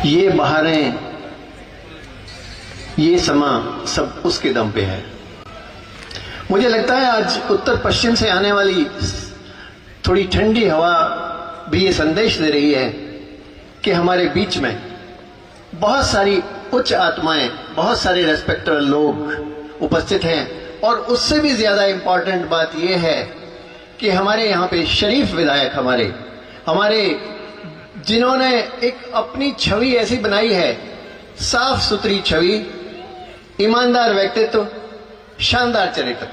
ये बहारें, ये समा सब उसके दम पे है। मुझे लगता है आज उत्तर पश्चिम से आने वाली थोड़ी ठंडी हवा भी ये संदेश दे रही है कि हमारे बीच में बहुत सारी उच्च आत्माएं, बहुत सारे रेस्पेक्टेबल लोग उपस्थित हैं। और उससे भी ज्यादा इंपॉर्टेंट बात यह है कि हमारे यहाँ पे शरीफ विधायक हमारे जिन्होंने एक अपनी छवि ऐसी बनाई है, साफ सुथरी छवि, ईमानदार व्यक्तित्व, शानदार चरित्र।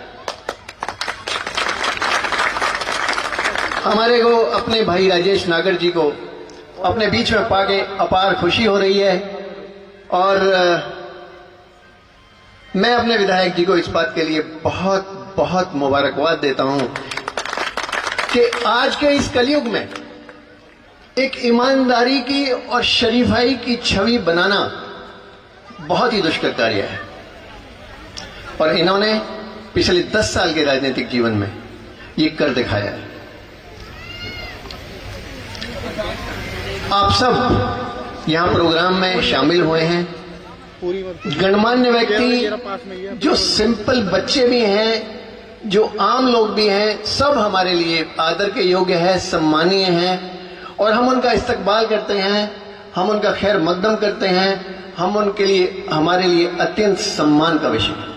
हमारे को अपने भाई राजेश नागर जी को अपने बीच में पाके अपार खुशी हो रही है। और मैं अपने विधायक जी को इस बात के लिए बहुत बहुत मुबारकबाद देता हूं कि आज के इस कलयुग में एक ईमानदारी की और शरीफाई की छवि बनाना बहुत ही दुष्कर कार्य है। और इन्होंने पिछले 10 साल के राजनीतिक जीवन में ये कर दिखाया है। आप सब यहां प्रोग्राम में शामिल हुए हैं, गणमान्य व्यक्ति, जो सिंपल बच्चे भी हैं, जो आम लोग भी हैं, सब हमारे लिए आदर के योग्य है, सम्मानीय हैं। और हम उनका इस्तकबाल करते हैं, हम उनका खैर मकदम करते हैं, हम उनके लिए, हमारे लिए अत्यंत सम्मान का विषय है।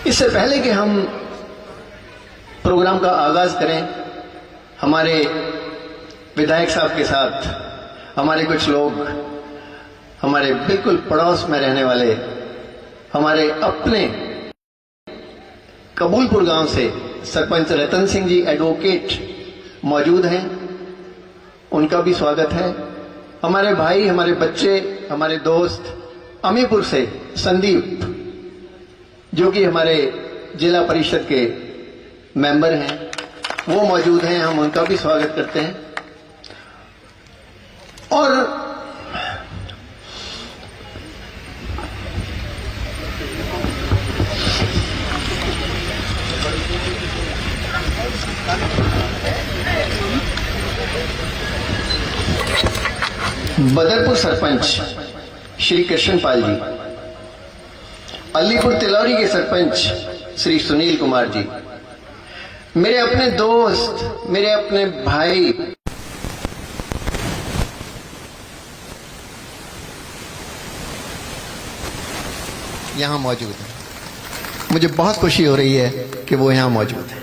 इससे पहले कि हम प्रोग्राम का आगाज करें, हमारे विधायक साहब के साथ हमारे कुछ लोग, हमारे बिल्कुल पड़ोस में रहने वाले, हमारे अपने कबूलपुर गांव से सरपंच रतन सिंह जी एडवोकेट मौजूद हैं, उनका भी स्वागत है। हमारे भाई, हमारे बच्चे, हमारे दोस्त अमीपुर से संदीप, जो कि हमारे जिला परिषद के मेंबर हैं, वो मौजूद हैं, हम उनका भी स्वागत करते हैं। और बदरपुर सरपंच श्री कृष्णपाल जी, अलीपुर तिलौरी के सरपंच श्री सुनील कुमार जी, मेरे अपने दोस्त, मेरे अपने भाई, यहां मौजूद हैं। मुझे बहुत खुशी हो रही है कि वो यहां मौजूद हैं।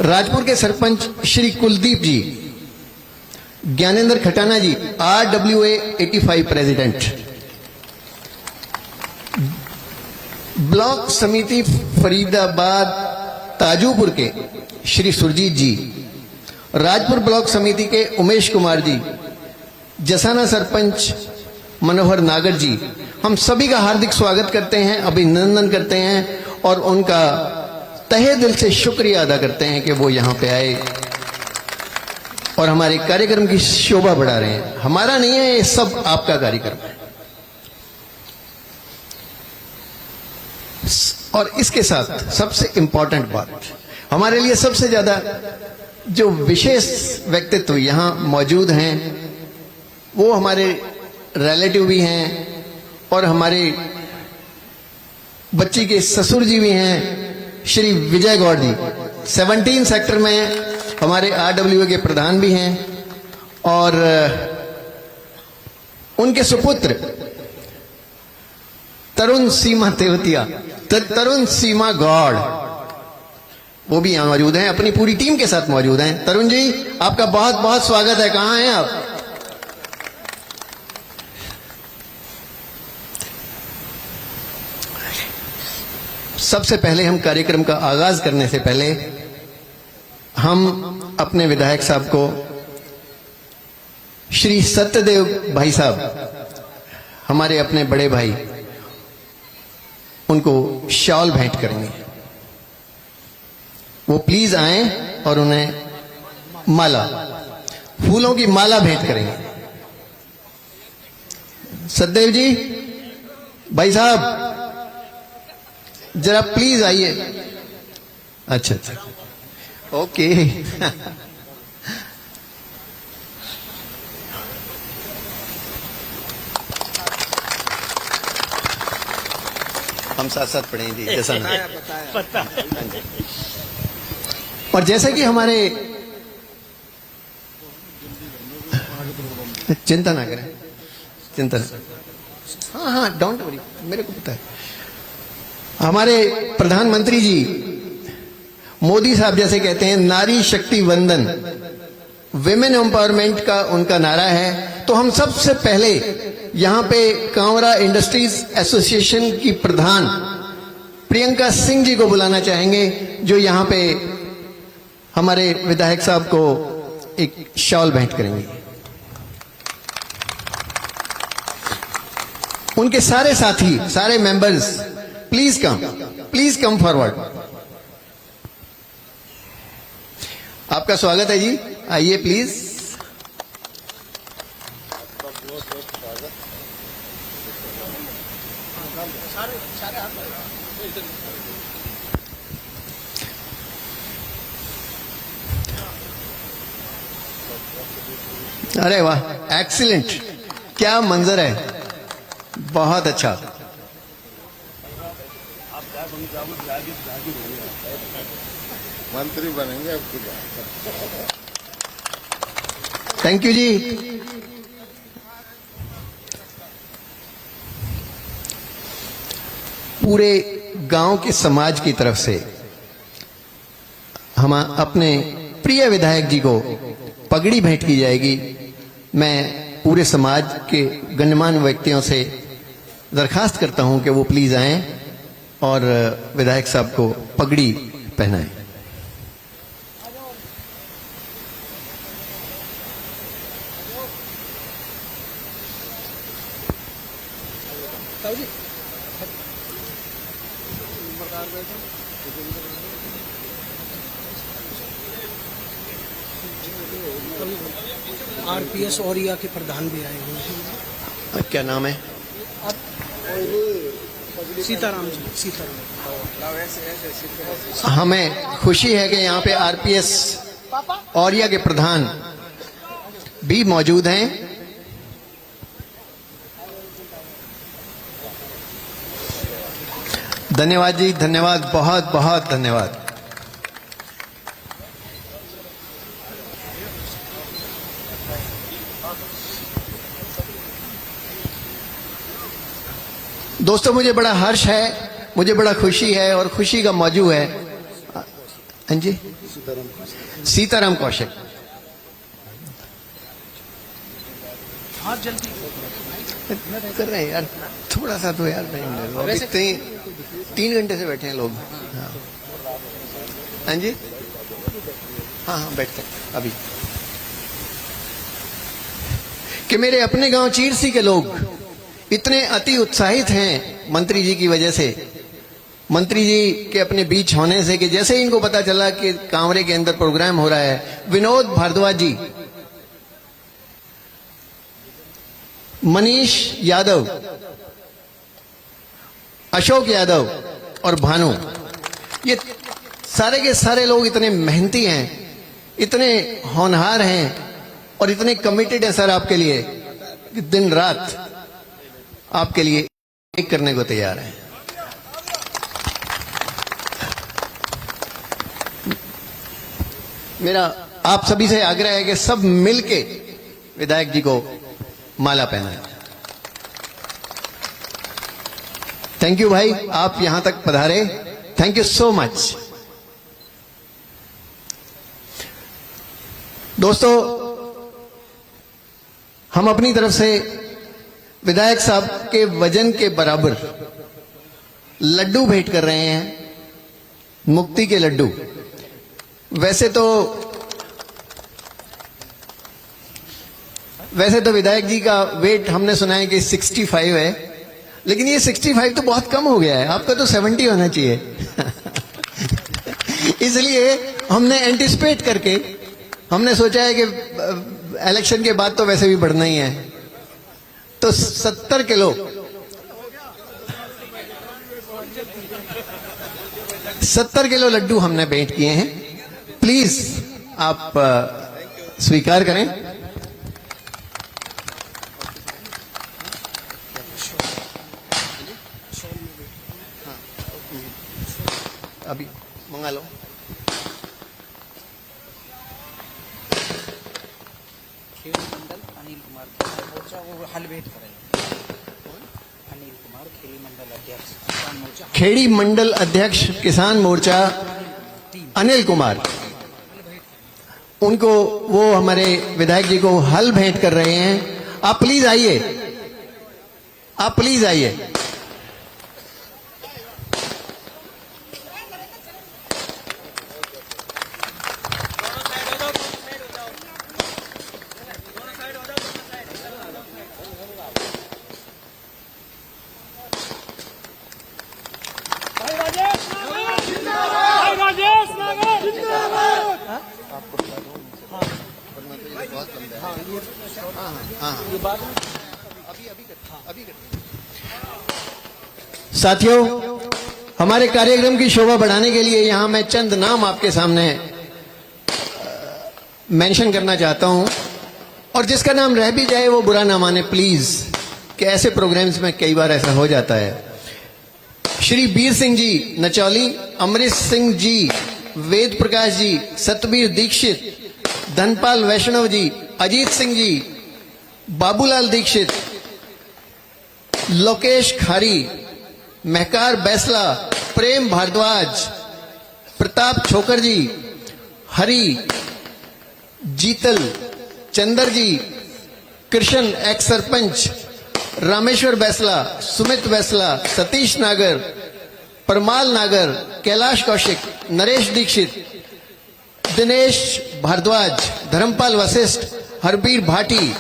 राजपुर के सरपंच श्री कुलदीप जी, ज्ञानेंद्र खटाना जी, RWA 85 प्रेसिडेंट, ब्लॉक समिति फरीदाबाद ताजूपुर के श्री सुरजीत जी, राजपुर ब्लॉक समिति के उमेश कुमार जी, जसाना सरपंच मनोहर नागर जी, हम सभी का हार्दिक स्वागत करते हैं, अभिनंदन करते हैं और उनका तहे दिल से शुक्रिया अदा करते हैं कि वो यहां पे आए और हमारे कार्यक्रम की शोभा बढ़ा रहे हैं। हमारा नहीं है, ये सब आपका कार्यक्रम है। और इसके साथ सबसे इंपॉर्टेंट बात, हमारे लिए सबसे ज्यादा जो विशेष व्यक्तित्व यहां मौजूद हैं, वो हमारे रिलेटिव भी हैं और हमारे बच्ची के ससुर जी भी हैं, श्री विजय गौड़ जी, 17 सेक्टर में हमारे RWA के प्रधान भी हैं। और उनके सुपुत्र तरुण सीमा तेवतिया, तरुण सीमा गौड़, वो भी यहां मौजूद हैं, अपनी पूरी टीम के साथ मौजूद हैं। तरुण जी, आपका बहुत बहुत स्वागत है। कहां हैं आप? सबसे पहले हम कार्यक्रम का आगाज करने से पहले हम अपने विधायक साहब को, श्री सत्यदेव भाई साहब, हमारे अपने बड़े भाई, उनको शॉल भेंट करेंगे। वो प्लीज आए और उन्हें माला, फूलों की माला भेंट करेंगे। सत्यदेव जी, भाई साहब जरा प्लीज आइए। अच्छा अच्छा, ओके। हम साथ साथ पढ़ेंगे जैसा पता। और जैसे कि हमारे, चिंता ना करें, चिंता ना, हाँ हाँ डोंट वरी, मेरे को पता है। हमारे प्रधानमंत्री जी मोदी साहब जैसे कहते हैं नारी शक्ति वंदन, विमेन एम्पावरमेंट का उनका नारा है। तो हम सबसे पहले यहां पे कांवरा इंडस्ट्रीज एसोसिएशन की प्रधान प्रियंका सिंह जी को बुलाना चाहेंगे, जो यहां पे हमारे विधायक साहब को एक शॉल भेंट करेंगे। उनके सारे साथी, सारे मेंबर्स, प्लीज कम फॉरवर्ड। आपका स्वागत है जी, आइए प्लीज। अरे वाह, एक्सीलेंट, क्या मंजर है, बहुत अच्छा। मंत्री बनेंगे अब। थैंक यू जी। पूरे गांव के समाज की तरफ से हम अपने प्रिय विधायक जी को पगड़ी भेंट की जाएगी। मैं पूरे समाज के गणमान्य व्यक्तियों से दरखास्त करता हूं कि वो प्लीज आएं और विधायक साहब को पगड़ी पहनाएं। आरपीएस औरिया के प्रधान भी आए हुए। क्या नाम है? सीताराम जी, सीताराम। हमें खुशी है कि यहाँ पे आरपीएस औरिया के प्रधान भी मौजूद हैं। धन्यवाद जी, धन्यवाद, बहुत बहुत धन्यवाद। दोस्तों, मुझे बड़ा हर्ष है, मुझे बड़ा खुशी है और खुशी का मौजू है। हाँ जी, सीताराम कौशिक। हाँ जल्दी कर रहे हैं यार, थोड़ा सा तो यार टाइम दे दो। देखते ही 3 घंटे से बैठे हैं लोग। हाँ जी, हाँ हाँ बैठते हैं अभी। कि मेरे अपने गांव चीरसी के लोग इतने अति उत्साहित हैं मंत्री जी की वजह से, मंत्री जी के अपने बीच होने से, कि जैसे ही इनको पता चला कि कांवरे के अंदर प्रोग्राम हो रहा है, विनोद भारद्वाज जी, मनीष यादव, अशोक यादव और भानु, ये सारे के सारे लोग इतने मेहनती हैं, इतने होनहार हैं और इतने कमिटेड है सर आपके लिए कि दिन रात आपके लिए एक करने को तैयार है। मेरा आप सभी से आग्रह है कि सब मिलके विधायक जी को माला पहनाएं। थैंक यू भाई, आप यहां तक पधारे, थैंक यू सो मच। दोस्तों, हम अपनी तरफ से विधायक साहब के वजन के बराबर लड्डू भेंट कर रहे हैं, मुक्ति के लड्डू। वैसे तो विधायक जी का वेट हमने सुना है कि 65 है, लेकिन ये 65 तो बहुत कम हो गया है, आपका तो 70 होना चाहिए। इसलिए हमने एंटिसिपेट करके हमने सोचा है कि इलेक्शन के बाद तो वैसे भी बढ़ना ही है, तो 70 किलो 70 किलो लड्डू हमने भेंट किए हैं। प्लीज प्लीज आप स्वीकार करें। अभी मंगा लो। खेड़ी मंडल अनिल कुमार मोर्चा वो हल भेंट करेंगे। अनिल कुमार खेड़ी मंडल अध्यक्ष किसान मोर्चा। खेड़ी मंडल अध्यक्ष किसान मोर्चा अनिल कुमार, उनको वो हमारे विधायक जी को हल भेंट कर रहे हैं। आप प्लीज आइए, आप प्लीज आइए। साथियों, हमारे कार्यक्रम की शोभा बढ़ाने के लिए यहां मैं चंद नाम आपके सामने मेंशन करना चाहता हूं, और जिसका नाम रह भी जाए वो बुरा ना माने प्लीज, कि ऐसे प्रोग्राम्स में कई बार ऐसा हो जाता है। श्री बीर सिंह जी नचौली, अमरीश सिंह जी, वेद प्रकाश जी, सतबीर दीक्षित, धनपाल वैष्णव जी, अजीत सिंह जी, बाबूलाल दीक्षित, लोकेश खारी, महकार बैसला, प्रेम भारद्वाज, प्रताप छोकर जी, हरि, जीतल, चंदर जी, कृष्ण एक्स सरपंच, रामेश्वर बैसला, सुमित बैसला, सतीश नागर, परमाल नागर, कैलाश कौशिक, नरेश दीक्षित, दिनेश भारद्वाज, धर्मपाल वशिष्ठ, हरबीर भाटी,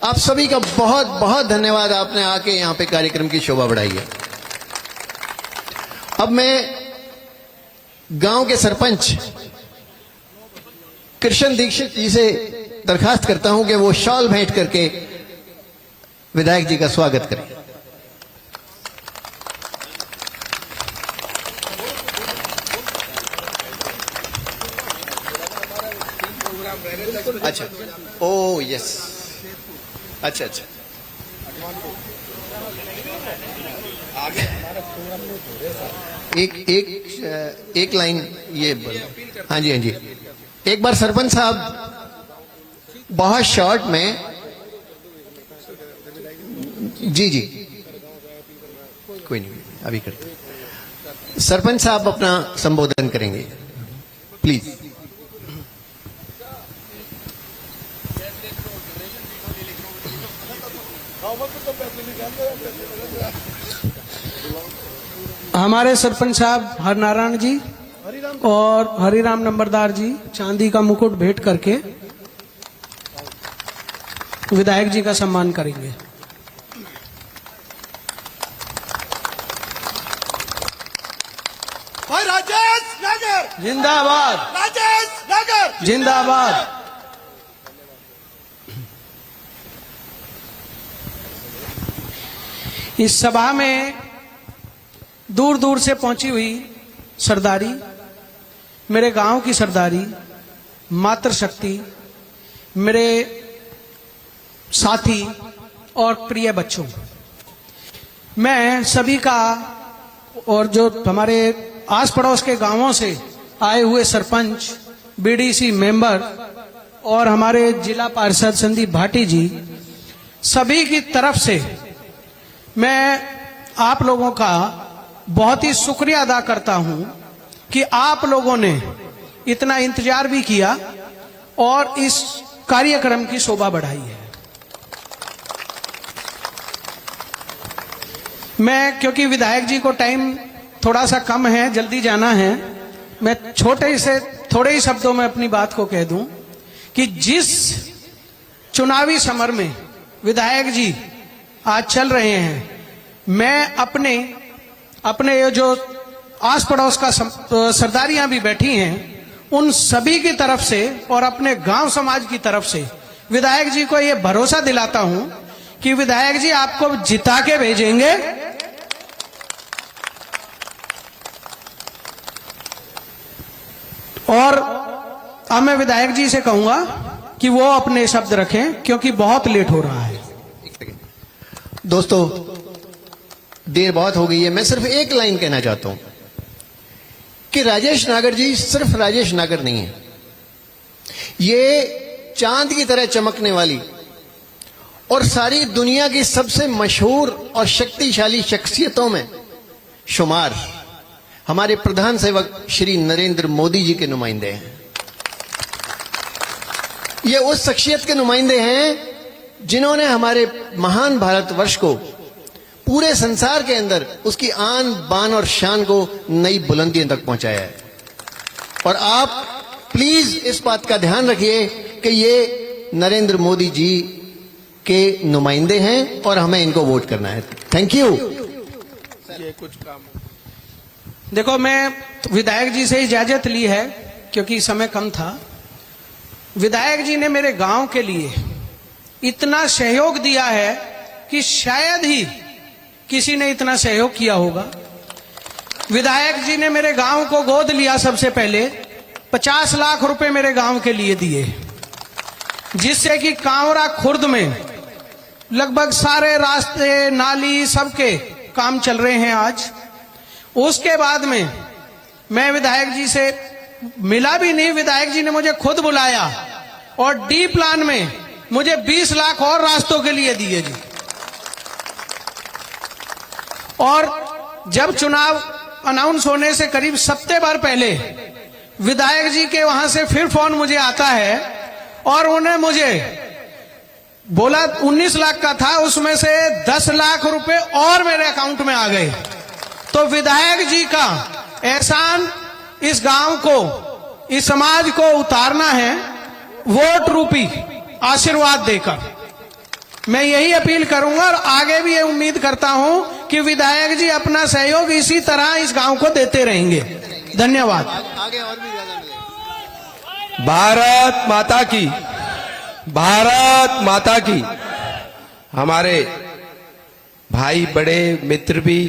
आप सभी का बहुत बहुत धन्यवाद। आपने आके यहां पे कार्यक्रम की शोभा बढ़ाई है। अब मैं गांव के सरपंच कृष्ण दीक्षित जी से दरखास्त करता हूं कि वो शॉल भेंट करके विधायक जी का स्वागत करें। अच्छा, ओ यस, अच्छा अच्छा, एक लाइन ये बोलो। हाँ जी, हाँ जी, एक बार सरपंच साहब बहुत शॉर्ट में, जी जी, कोई नहीं, अभी करते। सरपंच साहब अपना संबोधन करेंगे, प्लीज। हमारे सरपंच साहब हरनारायण जी और हरिराम नंबरदार जी चांदी का मुकुट भेंट करके विधायक जी का सम्मान करेंगे। भाई राजेश नगर जिंदाबाद, राजेश नगर जिंदाबाद। इस सभा में दूर दूर से पहुंची हुई सरदारी, मेरे गांव की सरदारी, मातृशक्ति, मेरे साथी और प्रिय बच्चों, मैं सभी का, और जो हमारे आस पड़ोस के गांवों से आए हुए सरपंच, बीडीसी मेंबर और हमारे जिला पार्षद संदीप भाटी जी, सभी की तरफ से मैं आप लोगों का बहुत ही शुक्रिया अदा करता हूं कि आप लोगों ने इतना इंतजार भी किया और इस कार्यक्रम की शोभा बढ़ाई है। मैं, क्योंकि विधायक जी को टाइम थोड़ा सा कम है, जल्दी जाना है, मैं थोड़े ही शब्दों में अपनी बात को कह दूं कि जिस चुनावी समर में विधायक जी आज चल रहे हैं, मैं अपने ये जो आस पड़ोस का सरदारियां भी बैठी हैं, उन सभी की तरफ से और अपने गांव समाज की तरफ से विधायक जी को ये भरोसा दिलाता हूं कि विधायक जी आपको जिता के भेजेंगे और अब मैं विधायक जी से कहूंगा कि वो अपने शब्द रखें क्योंकि बहुत लेट हो रहा है। दोस्तों, देर बहुत हो गई है। मैं सिर्फ एक लाइन कहना चाहता हूं कि राजेश नागर जी सिर्फ राजेश नागर नहीं है, ये चांद की तरह चमकने वाली और सारी दुनिया की सबसे मशहूर और शक्तिशाली शख्सियतों में शुमार हमारे प्रधान सेवक श्री नरेंद्र मोदी जी के नुमाइंदे हैं। ये उस शख्सियत के नुमाइंदे हैं जिन्होंने हमारे महान भारतवर्ष को पूरे संसार के अंदर उसकी आन बान और शान को नई बुलंदियों तक पहुंचाया है। और आप प्लीज इस बात का ध्यान रखिए कि ये नरेंद्र मोदी जी के नुमाइंदे हैं और हमें इनको वोट करना है। Thank you. ये कुछ काम देखो, मैं विधायक जी से इजाजत ली है क्योंकि समय कम था। विधायक जी ने मेरे गांव के लिए इतना सहयोग दिया है कि शायद ही किसी ने इतना सहयोग किया होगा। विधायक जी ने मेरे गांव को गोद लिया। सबसे पहले 50 लाख रुपए मेरे गांव के लिए दिए, जिससे कि कांवरा खुर्द में लगभग सारे रास्ते नाली सबके काम चल रहे हैं आज। उसके बाद में मैं विधायक जी से मिला भी नहीं, विधायक जी ने मुझे खुद बुलाया और डी प्लान में मुझे 20 लाख और रास्तों के लिए दिए जी। और जब चुनाव अनाउंस होने से करीब सप्ताह भर पहले विधायक जी के वहां से फिर फोन मुझे आता है और उन्हें मुझे बोला 19 लाख का था, उसमें से 10 लाख रुपए और मेरे अकाउंट में आ गए। तो विधायक जी का एहसान इस गांव को, इस समाज को उतारना है वोट रूपी आशीर्वाद देकर। मैं यही अपील करूंगा और आगे भी ये उम्मीद करता हूं कि विधायक जी अपना सहयोग इसी तरह इस गांव को देते रहेंगे। धन्यवाद। आगे और भी ज्यादा मिलेगा। भारत माता की, भारत माता की। हमारे भाई, बड़े मित्र भी,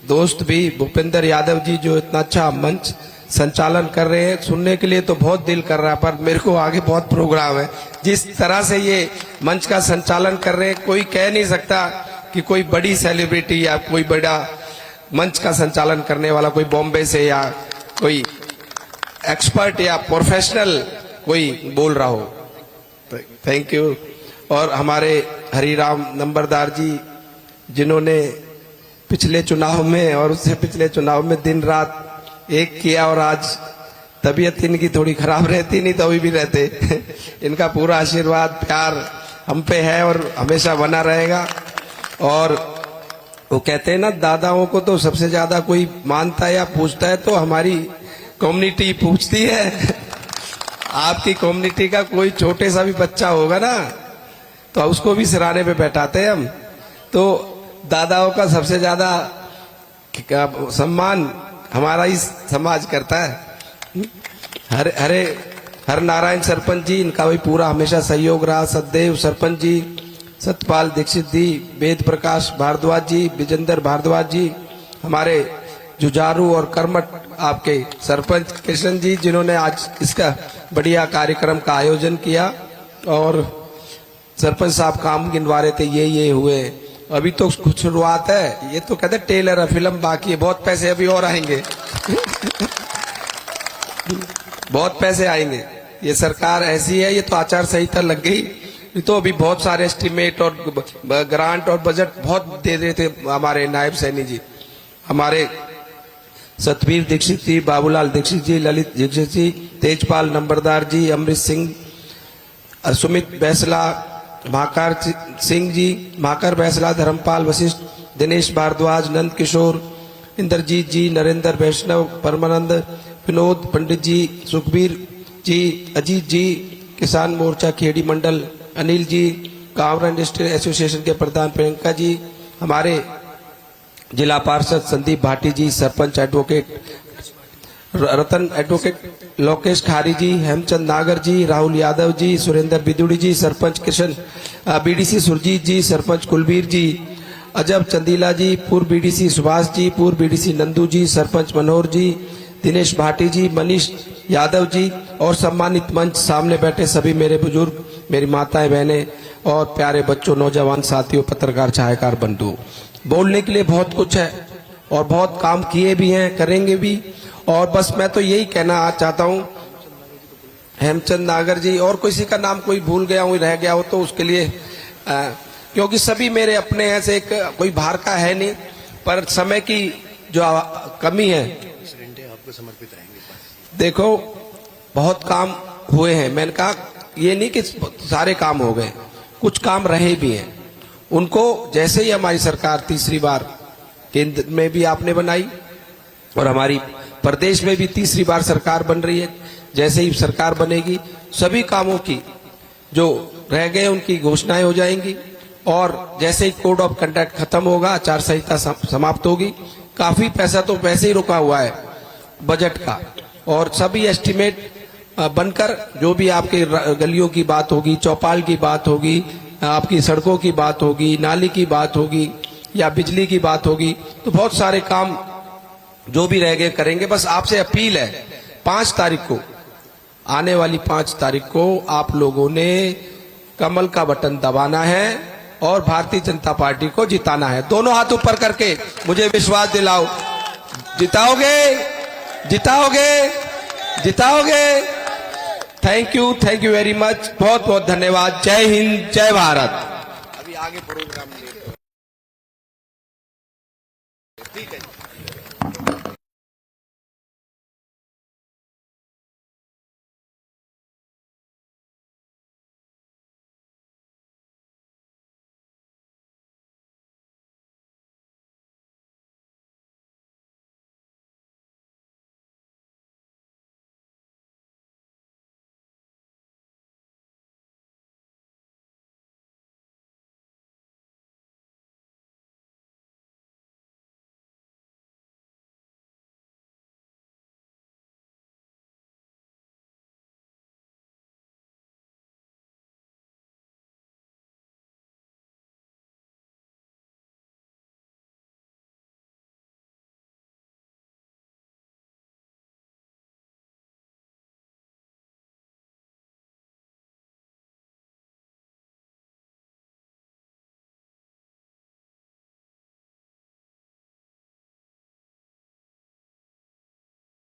दोस्त भी, भूपेंद्र यादव जी जो इतना अच्छा मंच संचालन कर रहे हैं, सुनने के लिए तो बहुत दिल कर रहा है, पर मेरे को आगे बहुत प्रोग्राम है। जिस तरह से ये मंच का संचालन कर रहे हैं, कोई कह नहीं सकता कि कोई बड़ी सेलिब्रिटी या कोई बड़ा मंच का संचालन करने वाला कोई बॉम्बे से या कोई एक्सपर्ट या प्रोफेशनल कोई बोल रहा हो। Thank you. और हमारे हरिराम नंबरदार जी, जिन्होंने पिछले चुनाव में और उससे पिछले चुनाव में दिन रात एक किया, और आज तबीयत इनकी थोड़ी खराब रहती, नहीं तो अभी भी रहते। इनका पूरा आशीर्वाद, प्यार हम पे है और हमेशा बना रहेगा। और वो कहते हैं ना, दादाओं को तो सबसे ज्यादा कोई मानता है या पूछता है तो हमारी कम्युनिटी पूछती है। आपकी कम्युनिटी का कोई छोटे सा भी बच्चा होगा ना, तो उसको भी सिराने पे बैठाते हैं हम। तो दादाओं का सबसे ज्यादा सम्मान हमारा ही समाज करता है। हर नारायण सरपंच जी, इनका भी पूरा हमेशा सहयोग रहा। सतदेव सरपंच जी, सतपाल दीक्षित जी, वेद प्रकाश भारद्वाज जी, विजेंद्र भारद्वाज जी, हमारे जुझारू और कर्मठ आपके सरपंच कृष्ण जी, जिन्होंने आज इसका बढ़िया कार्यक्रम का आयोजन किया। और सरपंच साहब काम गिनवा रहे थे, ये हुए। अभी तो कुछ शुरुआत है, ये तो कहते टेलर है, फिल्म बाकी है, बहुत पैसे अभी और आएंगे। बहुत पैसे आएंगे। ये सरकार ऐसी है, ये तो आचार संहिता लग गई, तो अभी बहुत सारे एस्टिमेट और ग्रांट और बजट बहुत दे रहे थे हमारे नायब सैनी जी, हमारे सतवीर दीक्षित जी, बाबूलाल दीक्षित जी, ललित दीक्षित जी, तेजपाल नंबरदार जी, अमृत सिंह, सुमित बैसला, महाकार सिंह जी, महाकर बैसला, धर्मपाल वशिष्ठ, दिनेश भारद्वाज, नंद किशोर, इंद्रजीत जी, नरेंद्र वैष्णव, परमानंद, विनोद पंडित जी, सुखबीर जी, अजीत जी, किसान मोर्चा खेड़ी मंडल, अनिल जी, कांवरा इंडस्ट्रियल एसोसिएशन के प्रधान प्रियंका जी, हमारे जिला पार्षद संदीप भाटी जी, सरपंच एडवोकेट रतन एडवोकेट लोकेश खारी जी, हेमचंद नागर जी, राहुल यादव जी, सुरेंद्र बिदुड़ी जी, सरपंच कृष्ण, बीडीसी सुरजीत जी, सरपंच कुलबीर जी, अजब चंदीला जी, पूर्व बीडीसी सुभाष जी, पूर्व बीडीसी नंदू जी, सरपंच मनोहर जी, दिनेश भाटी जी, मनीष यादव जी और सम्मानित मंच सामने बैठे सभी मेरे बुजुर्ग, मेरी माताएं, बहनें और प्यारे बच्चों, नौजवान साथियों, पत्रकार, छायाकार बंधु। बोलने के लिए बहुत कुछ है और बहुत काम किए भी हैं, करेंगे भी। और बस मैं तो यही कहना चाहता हूं, हेमचंद नागर जी और किसी का नाम कोई भूल गया हूं, रह गया हो तो उसके लिए क्योंकि सभी मेरे अपने हैं, से कोई बाहर का है नहीं, पर समय की जो कमी है, आपको समर्पित रहेंगे। देखो बहुत काम हुए हैं, मैंने कहा ये नहीं कि सारे काम हो गए, कुछ काम रहे भी हैं। उनको जैसे ही हमारी सरकार तीसरी बार केंद्र में भी आपने बनाई और हमारी प्रदेश में भी तीसरी बार सरकार बन रही है, जैसे ही सरकार बनेगी सभी कामों की जो रह गए उनकी घोषणाएं हो जाएंगी। और जैसे ही कोड ऑफ कंडक्ट खत्म होगा, आचार संहिता समाप्त होगी, काफी पैसा तो वैसे ही रुका हुआ है बजट का, और सभी एस्टिमेट बनकर जो भी आपके गलियों की बात होगी, चौपाल की बात होगी, आपकी सड़कों की बात होगी, नाली की बात होगी या बिजली की बात होगी, तो बहुत सारे काम जो भी रह गए करेंगे। बस आपसे अपील है, 5 तारीख को, आने वाली 5 तारीख को आप लोगों ने कमल का बटन दबाना है और भारतीय जनता पार्टी को जिताना है। दोनों हाथ ऊपर करके मुझे विश्वास दिलाओ, जिताओगे, जिताओगे, जिताओगे। थैंक यू वेरी मच, बहुत बहुत धन्यवाद। जय हिंद, जय भारत। अभी आगे प्रोग्राम ठीक है।